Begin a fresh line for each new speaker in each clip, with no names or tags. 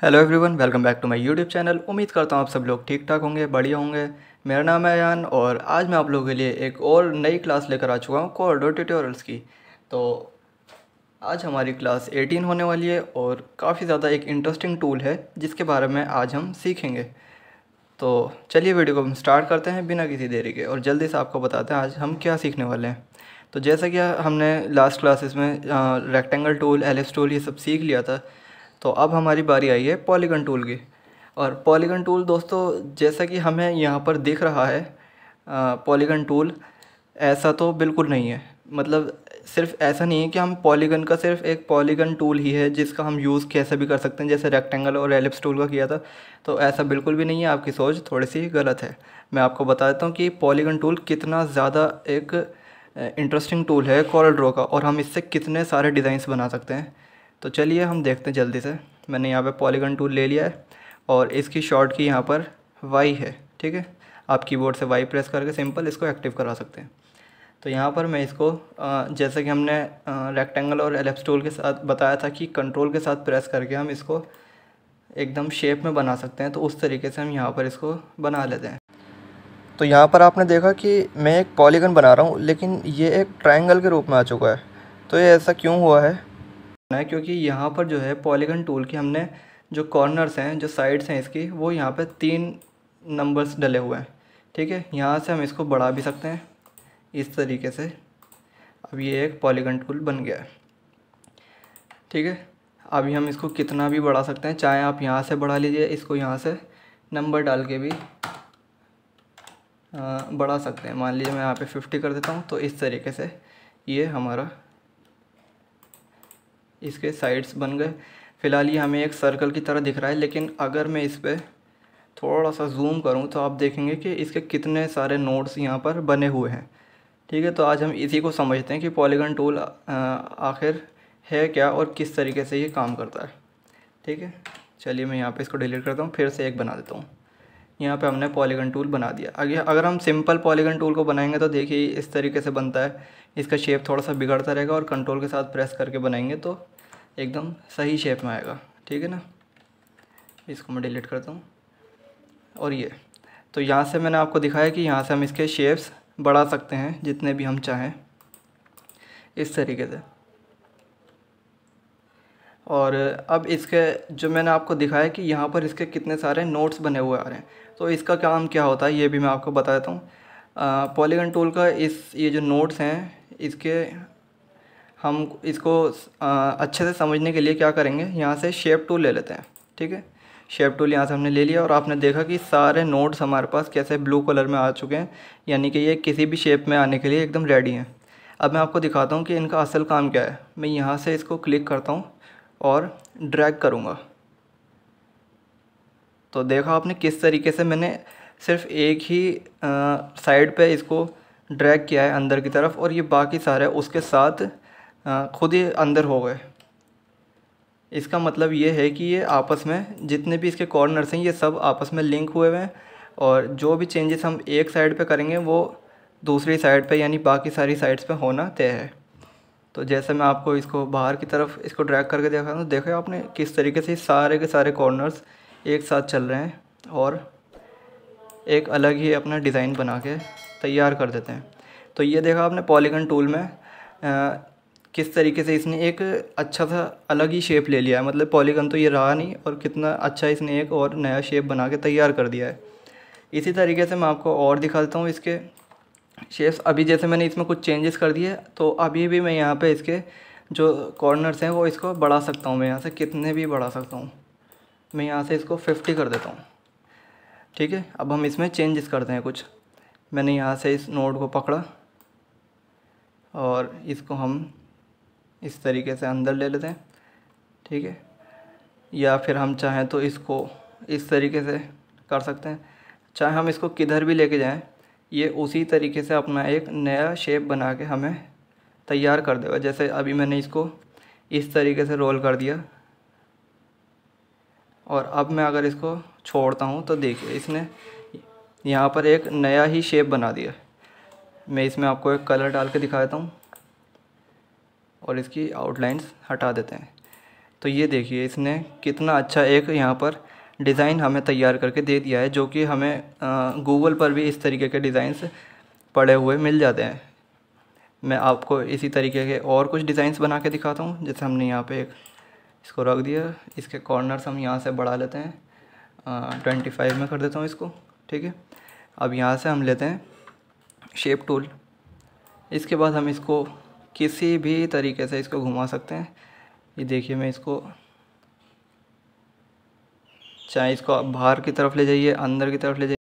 Hello everyone, welcome back to my YouTube channel. उम्मीद करता हूँ आप सब लोग ठीक ठाक होंगे, बढ़िया होंगे। मेरा नाम है अयान और आज मैं आप लोगों के लिए एक और नई क्लास लेकर आ चुका हूँ कोर्डो ट्यूटोरियल्स की। तो आज हमारी क्लास 18 होने वाली है और काफ़ी ज़्यादा एक इंटरेस्टिंग टूल है जिसके बारे में आज हम सीखेंगे। तो चलिए वीडियो को हम स्टार्ट करते हैं बिना किसी देरी के और जल्दी से आपको बताते हैं आज हम क्या सीखने वाले हैं। तो जैसा कि हमने लास्ट क्लासेस में रेक्टेंगल टूल, एलिप्स टूल ये सब सीख लिया था, तो अब हमारी बारी आई है पॉलीगन टूल की। और पॉलीगन टूल दोस्तों, जैसा कि हमें यहाँ पर दिख रहा है, पॉलीगन टूल ऐसा तो बिल्कुल नहीं है। मतलब सिर्फ ऐसा नहीं है कि हम पॉलीगन का सिर्फ एक पॉलीगन टूल ही है जिसका हम यूज़ कैसे भी कर सकते हैं, जैसे रेक्टेंगल और एलिप्स टूल का किया था। तो ऐसा बिल्कुल भी नहीं है, आपकी सोच थोड़ी सी गलत है। मैं आपको बता देता हूँ कि पॉलीगन टूल कितना ज़्यादा एक इंटरेस्टिंग टूल है कॉरल ड्रॉ का, और हम इससे कितने सारे डिज़ाइंस बना सकते हैं। तो चलिए हम देखते हैं जल्दी से। मैंने यहाँ पे पॉलीगन टूल ले लिया है और इसकी शॉर्ट की यहाँ पर वाई है, ठीक है। आप कीबोर्ड से वाई प्रेस करके सिंपल इसको एक्टिव करा सकते हैं। तो यहाँ पर मैं इसको जैसे कि हमने रेक्टेंगल और एलिप्स टूल के साथ बताया था कि कंट्रोल के साथ प्रेस करके हम इसको एकदम शेप में बना सकते हैं, तो उस तरीके से हम यहाँ पर इसको बना लेते हैं। तो यहाँ पर आपने देखा कि मैं एक पॉलीगन बना रहा हूँ लेकिन ये एक ट्रायंगल के रूप में आ चुका है। तो ये ऐसा क्यों हुआ है? क्योंकि यहाँ पर जो है पॉलीगन टूल की हमने जो कॉर्नर्स हैं, जो साइड्स हैं इसकी, वो यहाँ पे 3 नंबर्स डले हुए हैं, ठीक है। यहाँ से हम इसको बढ़ा भी सकते हैं इस तरीके से। अब ये एक पॉलीगन टूल बन गया है, ठीक है। अभी हम इसको कितना भी बढ़ा सकते हैं, चाहे आप यहाँ से बढ़ा लीजिए, इसको यहाँ से नंबर डाल के भी बढ़ा सकते हैं। मान लीजिए मैं यहाँ पे 50 कर देता हूँ, तो इस तरीके से ये हमारा इसके साइड्स बन गए। फ़िलहाल ये हमें एक सर्कल की तरह दिख रहा है, लेकिन अगर मैं इस पर थोड़ा सा जूम करूँ तो आप देखेंगे कि इसके कितने सारे नोड्स यहाँ पर बने हुए हैं, ठीक है। तो आज हम इसी को समझते हैं कि पॉलीगन टूल आखिर है क्या और किस तरीके से ये काम करता है, ठीक है। चलिए मैं यहाँ पे इसको डिलीट करता हूँ, फिर से एक बना देता हूँ। यहाँ पे हमने पॉलीगन टूल बना दिया। आगे अगर हम सिंपल पॉलीगन टूल को बनाएंगे तो देखिए इस तरीके से बनता है। इसका शेप थोड़ा सा बिगड़ता रहेगा और कंट्रोल के साथ प्रेस करके बनाएंगे तो एकदम सही शेप में आएगा, ठीक है ना। इसको मैं डिलीट करता हूँ। और ये तो यहाँ से मैंने आपको दिखाया कि यहाँ से हम इसके शेप्स बढ़ा सकते हैं जितने भी हम चाहें, इस तरीके से। और अब इसके जो मैंने आपको दिखाया कि यहाँ पर इसके कितने सारे नोट्स बने हुए आ रहे हैं, तो इसका काम क्या होता है ये भी मैं आपको बता देता हूँ। पॉलीगन टूल का ये जो नोट्स हैं, इसके हम इसको अच्छे से समझने के लिए क्या करेंगे, यहाँ से शेप टूल ले लेते हैं, ठीक है। शेप टूल यहाँ से हमने ले लिया और आपने देखा कि सारे नोट्स हमारे पास कैसे ब्लू कलर में आ चुके हैं, यानी कि ये किसी भी शेप में आने के लिए एकदम रेडी हैं। अब मैं आपको दिखाता हूँ कि इनका असल काम क्या है। मैं यहाँ से इसको क्लिक करता हूँ और ड्रैग करूँगा, तो देखा आपने किस तरीके से मैंने सिर्फ एक ही साइड पे इसको ड्रैग किया है अंदर की तरफ, और ये बाकी सारे उसके साथ खुद ही अंदर हो गए। इसका मतलब ये है कि ये आपस में जितने भी इसके कॉर्नर्स हैं ये सब आपस में लिंक हुए हुए हैं, और जो भी चेंजेस हम एक साइड पे करेंगे वो दूसरी साइड पे यानी बाकी सारी साइड्स पे होना तय है। तो जैसे मैं आपको इसको बाहर की तरफ इसको ड्रैग करके देखा तो देखो आपने किस तरीके से सारे के सारे कॉर्नर्स एक साथ चल रहे हैं और एक अलग ही अपना डिज़ाइन बना के तैयार कर देते हैं। तो ये देखा आपने पॉलीगन टूल में किस तरीके से इसने एक अच्छा सा अलग ही शेप ले लिया है। मतलब पॉलीगन तो ये रहा नहीं, और कितना अच्छा इसने एक और नया शेप बना के तैयार कर दिया है। इसी तरीके से मैं आपको और दिखा देता हूँ इसके शेप्स। अभी जैसे मैंने इसमें कुछ चेंजेस कर दिए, तो अभी भी मैं यहाँ पे इसके जो कॉर्नर्स हैं वो इसको बढ़ा सकता हूँ। मैं यहाँ से कितने भी बढ़ा सकता हूँ। मैं यहाँ से इसको 50 कर देता हूँ, ठीक है। अब हम इसमें चेंजेस करते हैं कुछ। मैंने यहाँ से इस नोड को पकड़ा और इसको हम इस तरीके से अंदर ले लेते हैं, ठीक है। या फिर हम चाहें तो इसको इस तरीके से कर सकते हैं। चाहे हम इसको किधर भी लेके जाएं, ये उसी तरीके से अपना एक नया शेप बना के हमें तैयार कर देगा। जैसे अभी मैंने इसको इस तरीके से रोल कर दिया, और अब मैं अगर इसको छोड़ता हूँ तो देखिए इसने यहाँ पर एक नया ही शेप बना दिया। मैं इसमें आपको एक कलर डाल के दिखा देता हूँ और इसकी आउटलाइंस हटा देते हैं। तो ये देखिए इसने कितना अच्छा एक यहाँ पर डिज़ाइन हमें तैयार करके दे दिया है, जो कि हमें गूगल पर भी इस तरीके के डिज़ाइंस पड़े हुए मिल जाते हैं। मैं आपको इसी तरीके के और कुछ डिज़ाइंस बना के दिखाता हूँ। जैसे हमने यहाँ पे एक इसको रख दिया, इसके कॉर्नर्स हम यहाँ से बढ़ा लेते हैं, 25 में कर देता हूँ इसको, ठीक है। अब यहाँ से हम लेते हैं शेप टूल। इसके बाद हम इसको किसी भी तरीके से इसको घुमा सकते हैं। ये देखिए मैं इसको, चाहे इसको आप बाहर की तरफ ले जाइए, अंदर की तरफ ले जाइए,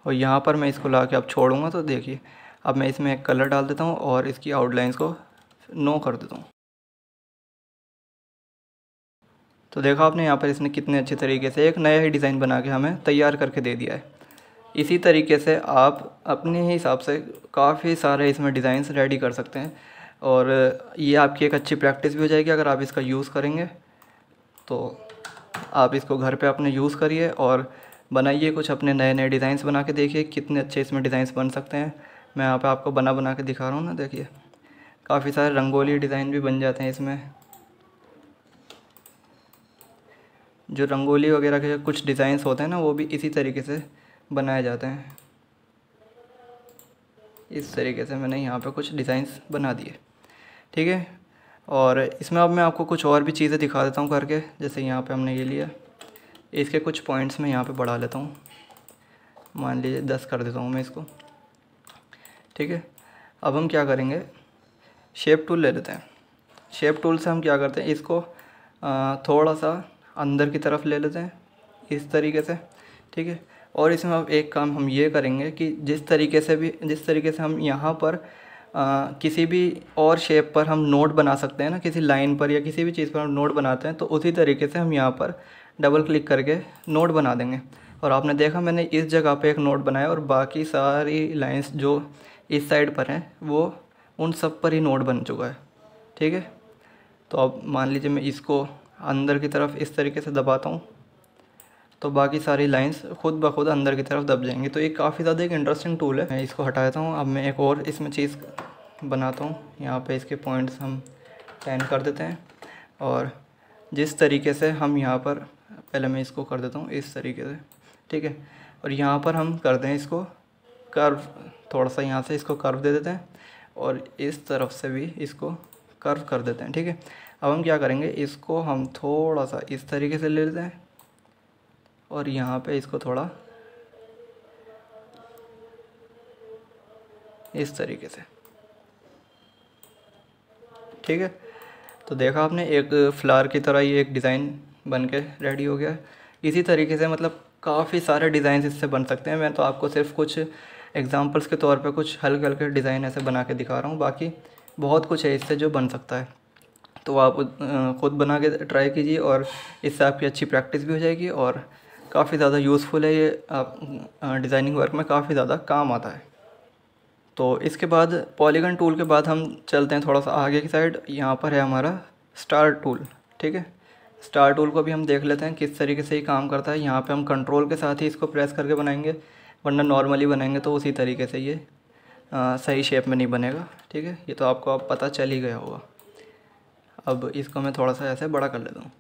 और यहाँ पर मैं इसको ला के अब छोड़ूंगा तो देखिए अब मैं इसमें एक कलर डाल देता हूँ और इसकी आउटलाइंस को नो कर देता हूँ। तो देखा आपने यहाँ पर इसने कितने अच्छे तरीके से एक नया ही डिज़ाइन बना के हमें तैयार करके दे दिया है। इसी तरीके से आप अपने ही हिसाब से काफ़ी सारे इसमें डिज़ाइंस रेडी कर सकते हैं, और ये आपकी एक अच्छी प्रैक्टिस भी हो जाएगी। अगर आप इसका यूज़ करेंगे तो आप इसको घर पे अपने यूज़ करिए और बनाइए, कुछ अपने नए नए डिज़ाइंस बना के देखिए कितने अच्छे इसमें डिज़ाइंस बन सकते हैं। मैं यहाँ पे आपको बना बना के दिखा रहा हूँ ना, देखिए काफ़ी सारे रंगोली डिज़ाइन भी बन जाते हैं इसमें। जो रंगोली वगैरह के कुछ डिज़ाइंस होते हैं ना, वो भी इसी तरीके से बनाए जाते हैं। इस तरीके से मैंने यहाँ पे कुछ डिज़ाइंस बना दिए, ठीक है। और इसमें अब मैं आपको कुछ और भी चीज़ें दिखा देता हूँ करके। जैसे यहाँ पे हमने ये लिया, इसके कुछ पॉइंट्स में यहाँ पे बढ़ा लेता हूँ, मान लीजिए 10 कर देता हूँ मैं इसको, ठीक है। अब हम क्या करेंगे, शेप टूल ले लेते हैं। शेप टूल से हम क्या करते हैं, इसको थोड़ा सा अंदर की तरफ ले लेते हैं इस तरीके से, ठीक है। और इसमें अब एक काम हम ये करेंगे कि जिस तरीके से हम यहाँ पर किसी भी और शेप पर हम नोट बना सकते हैं ना, किसी लाइन पर या किसी भी चीज़ पर हम नोट बनाते हैं, तो उसी तरीके से हम यहाँ पर डबल क्लिक करके नोट बना देंगे। और आपने देखा मैंने इस जगह पे एक नोट बनाया और बाकी सारी लाइंस जो इस साइड पर हैं वो उन सब पर ही नोट बन चुका है, ठीक है। तो अब मान लीजिए मैं इसको अंदर की तरफ इस तरीके से दबाता हूँ तो बाकी सारी लाइंस खुद ब खुद अंदर की तरफ दब जाएंगी। तो ये काफ़ी ज़्यादा एक इंटरेस्टिंग टूल है। मैं इसको हटा देता हूँ। अब मैं एक और इसमें चीज़ बनाता हूँ। यहाँ पे इसके पॉइंट्स हम 10 कर देते हैं, और जिस तरीके से हम यहाँ पर, पहले मैं इसको कर देता हूँ इस तरीके से, ठीक है। और यहाँ पर हम कर दें इसको कर्व, थोड़ा सा यहाँ से इसको कर्व दे देते हैं और इस तरफ से भी इसको कर्व कर देते हैं, ठीक है। अब हम क्या करेंगे, इसको हम थोड़ा सा इस तरीके से ले लेते हैं और यहाँ पे इसको थोड़ा इस तरीके से, ठीक है। तो देखा आपने, एक फ्लावर की तरह ये एक डिज़ाइन बन के रेडी हो गया है। इसी तरीके से मतलब काफ़ी सारे डिज़ाइन इससे बन सकते हैं। मैं तो आपको सिर्फ कुछ एग्जांपल्स के तौर पे कुछ हल्के हल्के डिज़ाइन ऐसे बना के दिखा रहा हूँ, बाकी बहुत कुछ है इससे जो बन सकता है। तो आप ख़ुद बना के ट्राई कीजिए और इससे आपकी अच्छी प्रैक्टिस भी हो जाएगी और काफ़ी ज़्यादा यूज़फुल है ये, आप डिज़ाइनिंग वर्क में काफ़ी ज़्यादा काम आता है। तो इसके बाद पॉलीगन टूल के बाद हम चलते हैं थोड़ा सा आगे की साइड। यहाँ पर है हमारा स्टार टूल, ठीक है। स्टार टूल को भी हम देख लेते हैं किस तरीके से ये काम करता है। यहाँ पे हम कंट्रोल के साथ ही इसको प्रेस करके बनाएंगे, वरना नॉर्मली बनाएंगे तो उसी तरीके से ये सही शेप में नहीं बनेगा, ठीक है। ये तो आपको अब पता चल ही गया होगा। अब इसको मैं थोड़ा सा ऐसे बड़ा कर लेता हूँ।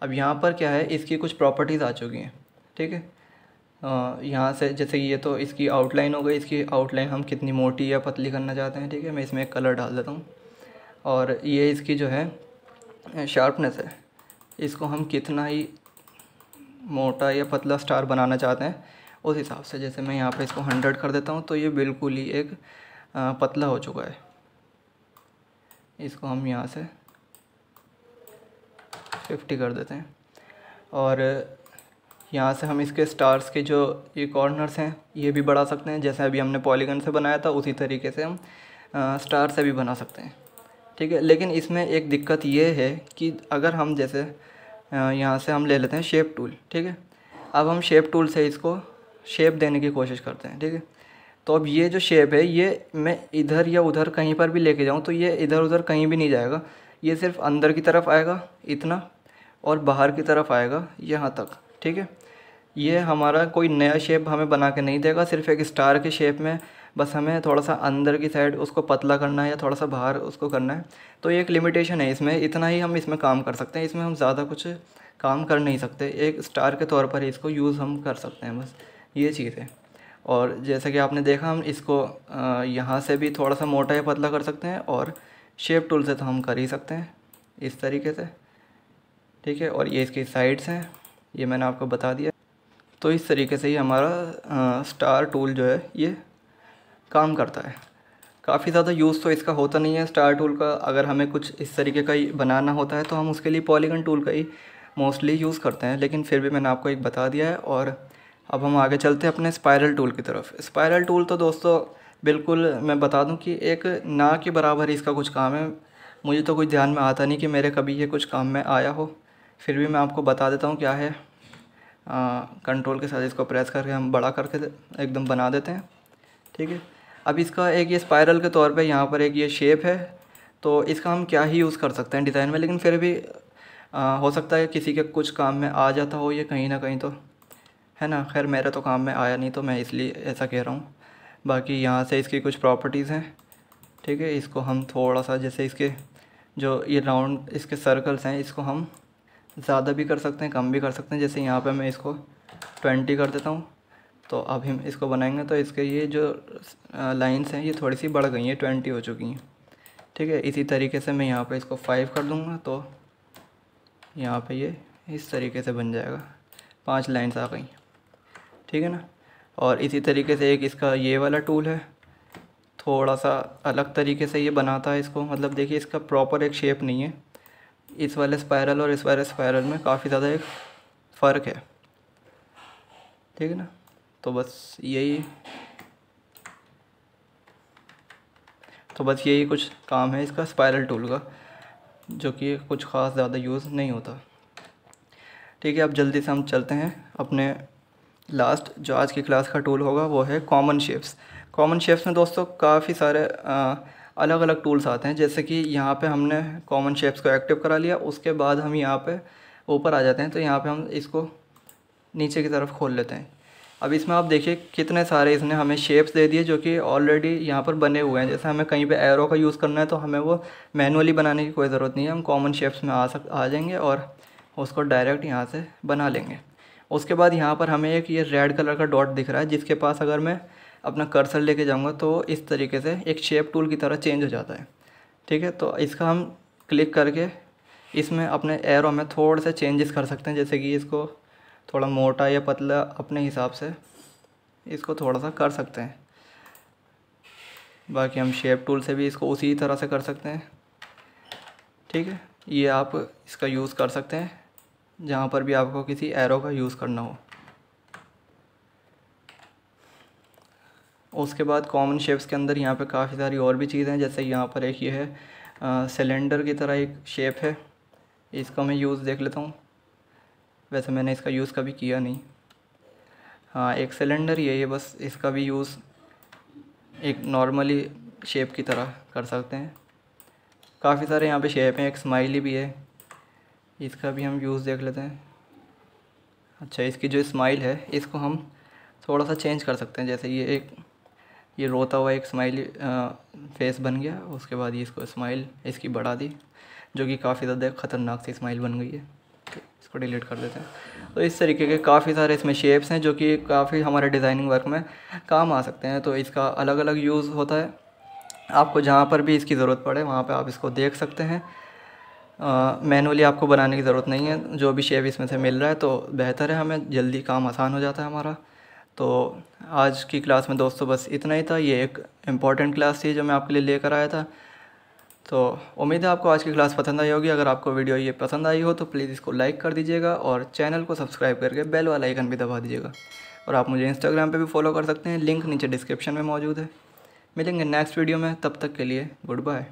अब यहाँ पर क्या है, इसकी कुछ प्रॉपर्टीज़ आ चुकी हैं, ठीक है। यहाँ से जैसे ये तो इसकी आउटलाइन हो गई। इसकी आउटलाइन हम कितनी मोटी या पतली करना चाहते हैं, ठीक है। मैं इसमें एक कलर डाल देता हूँ। और ये इसकी जो है शार्पनेस है, इसको हम कितना ही मोटा या पतला स्टार बनाना चाहते हैं उस हिसाब से। जैसे मैं यहाँ पे इसको 100 कर देता हूँ तो ये बिल्कुल ही एक पतला हो चुका है। इसको हम यहाँ से 50 कर देते हैं, और यहाँ से हम इसके स्टार्स के जो ये कॉर्नर्स हैं ये भी बढ़ा सकते हैं। जैसे अभी हमने पॉलीगन से बनाया था उसी तरीके से हम स्टार से भी बना सकते हैं, ठीक है। लेकिन इसमें एक दिक्कत ये है कि अगर हम जैसे यहाँ से हम ले लेते हैं शेप टूल, ठीक है। अब हम शेप टूल से इसको शेप देने की कोशिश करते हैं, ठीक है। तो अब ये जो शेप है ये मैं इधर या उधर कहीं पर भी लेके जाऊँ तो ये इधर उधर कहीं भी नहीं जाएगा। ये सिर्फ अंदर की तरफ आएगा इतना, और बाहर की तरफ आएगा यहाँ तक, ठीक है। ये हमारा कोई नया शेप हमें बना के नहीं देगा, सिर्फ एक स्टार के शेप में बस हमें थोड़ा सा अंदर की साइड उसको पतला करना है या थोड़ा सा बाहर उसको करना है। तो ये एक लिमिटेशन है इसमें, इतना ही हम इसमें काम कर सकते हैं, इसमें हम ज़्यादा कुछ काम कर नहीं सकते। एक स्टार के तौर पर ही इसको यूज़ हम कर सकते हैं, बस ये चीज़ है। और जैसा कि आपने देखा, हम इसको यहाँ से भी थोड़ा सा मोटा या पतला कर सकते हैं, और शेप टूल से तो हम कर ही सकते हैं इस तरीके से, ठीक है। और ये इसकी साइड्स हैं, ये मैंने आपको बता दिया। तो इस तरीके से ही हमारा स्टार टूल जो है ये काम करता है। काफ़ी ज़्यादा यूज़ तो इसका होता नहीं है स्टार टूल का। अगर हमें कुछ इस तरीके का ही बनाना होता है तो हम उसके लिए पॉलीगन टूल का ही मोस्टली यूज़ करते हैं, लेकिन फिर भी मैंने आपको एक बता दिया है। और अब हम आगे चलते हैं अपने स्पाइरल टूल की तरफ। स्पाइरल टूल तो दोस्तों बिल्कुल मैं बता दूं कि एक ना के बराबर ही इसका कुछ काम है। मुझे तो कुछ ध्यान में आता नहीं कि मेरे कभी ये कुछ काम में आया हो, फिर भी मैं आपको बता देता हूँ क्या है। कंट्रोल के साथ इसको प्रेस करके हम बड़ा करके एकदम बना देते हैं, ठीक है। अब इसका एक ये स्पाइरल के तौर पे यहाँ पर एक ये शेप है, तो इसका हम क्या ही यूज़ कर सकते हैं डिज़ाइन में, लेकिन फिर भी हो सकता है किसी के कुछ काम में आ जाता हो ये कहीं ना कहीं, तो है ना। खैर मेरे तो काम में आया नहीं, तो मैं इसलिए ऐसा कह रहा हूँ। बाकी यहाँ से इसकी कुछ प्रॉपर्टीज़ हैं, ठीक है। इसको हम थोड़ा सा, जैसे इसके जो ये राउंड इसके सर्कल्स हैं, इसको हम ज़्यादा भी कर सकते हैं, कम भी कर सकते हैं। जैसे यहाँ पे मैं इसको 20 कर देता हूँ, तो अब हम इसको बनाएंगे तो इसके ये जो लाइंस हैं ये थोड़ी सी बढ़ गई हैं, 20 हो चुकी हैं, ठीक है। इसी तरीके से मैं यहाँ पे इसको 5 कर दूँगा, तो यहाँ पे ये इस तरीके से बन जाएगा, 5 लाइंस आ गई, ठीक है ना। और इसी तरीके से एक इसका ये वाला टूल है, थोड़ा सा अलग तरीके से ये बनाता है इसको, मतलब देखिए इसका प्रॉपर एक शेप नहीं है। इस वाले स्पाइरल और इस वाले स्पाइरल में काफ़ी ज़्यादा एक फ़र्क है, ठीक है ना। तो बस यही कुछ काम है इसका स्पाइरल टूल का, जो कि कुछ ख़ास ज़्यादा यूज़ नहीं होता, ठीक है। अब जल्दी से हम चलते हैं अपने लास्ट जो आज की क्लास का टूल होगा, वो है कॉमन शेप्स। कॉमन शेप्स में दोस्तों काफ़ी सारे अलग अलग टूल्स आते हैं। जैसे कि यहाँ पे हमने कॉमन शेप्स को एक्टिव करा लिया, उसके बाद हम यहाँ पे ऊपर आ जाते हैं, तो यहाँ पे हम इसको नीचे की तरफ खोल लेते हैं। अब इसमें आप देखिए कितने सारे इसने हमें शेप्स दे दिए जो कि ऑलरेडी यहाँ पर बने हुए हैं। जैसे हमें कहीं पे एरो का यूज़ करना है तो हमें वो मैनुअली बनाने की कोई ज़रूरत नहीं है, हम कॉमन शेप्स में आ जाएंगे और उसको डायरेक्ट यहाँ से बना लेंगे। उसके बाद यहाँ पर हमें एक ये रेड कलर का डॉट दिख रहा है, जिसके पास अगर मैं अपना कर्सर लेके जाऊँगा तो इस तरीके से एक शेप टूल की तरह चेंज हो जाता है, ठीक है। तो इसका हम क्लिक करके इसमें अपने एरो में थोड़े से चेंजेस कर सकते हैं, जैसे कि इसको थोड़ा मोटा या पतला अपने हिसाब से इसको थोड़ा सा कर सकते हैं। बाकी हम शेप टूल से भी इसको उसी तरह से कर सकते हैं, ठीक है। ये आप इसका यूज़ कर सकते हैं जहाँ पर भी आपको किसी एरो का यूज़ करना हो। उसके बाद कॉमन शेप्स के अंदर यहाँ पे काफ़ी सारी और भी चीज़ें हैं। जैसे यहाँ पर एक ये है सिलेंडर की तरह एक शेप है, इसका मैं यूज़ देख लेता हूँ। वैसे मैंने इसका यूज़ कभी किया नहीं। हाँ, एक सिलेंडर ही है ये, बस इसका भी यूज़ एक नॉर्मली शेप की तरह कर सकते हैं। काफ़ी सारे यहाँ पे शेप हैं, एक स्माइली भी है, इसका भी हम यूज़ देख लेते हैं। अच्छा, इसकी जो स्माइल है इसको हम थोड़ा सा चेंज कर सकते हैं। जैसे ये रोता हुआ एक स्माइली फेस बन गया, उसके बाद ये इसको स्माइल इसकी बढ़ा दी, जो कि काफ़ी ज़्यादा ख़तरनाक सी स्माइल बन गई है। तो इसको डिलीट कर देते हैं। तो इस तरीके के काफ़ी सारे इसमें शेप्स हैं जो कि काफ़ी हमारे डिज़ाइनिंग वर्क में काम आ सकते हैं। तो इसका अलग अलग यूज़ होता है, आपको जहाँ पर भी इसकी ज़रूरत पड़े वहाँ पे आप इसको देख सकते हैं। मैनुअली आपको बनाने की ज़रूरत नहीं है, जो भी शेप इसमें से मिल रहा है तो बेहतर है, हमें जल्दी काम आसान हो जाता है हमारा। तो आज की क्लास में दोस्तों बस इतना ही था। ये एक इम्पॉर्टेंट क्लास थी जो मैं आपके लिए लेकर आया था। तो उम्मीद है आपको आज की क्लास पसंद आई होगी। अगर आपको वीडियो ये पसंद आई हो तो प्लीज़ इसको लाइक कर दीजिएगा और चैनल को सब्सक्राइब करके बेल वाला आइकन भी दबा दीजिएगा। और आप मुझे इंस्टाग्राम पे भी फॉलो कर सकते हैं, लिंक नीचे डिस्क्रिप्शन में मौजूद है। मिलेंगे नेक्स्ट वीडियो में, तब तक के लिए गुड बाय।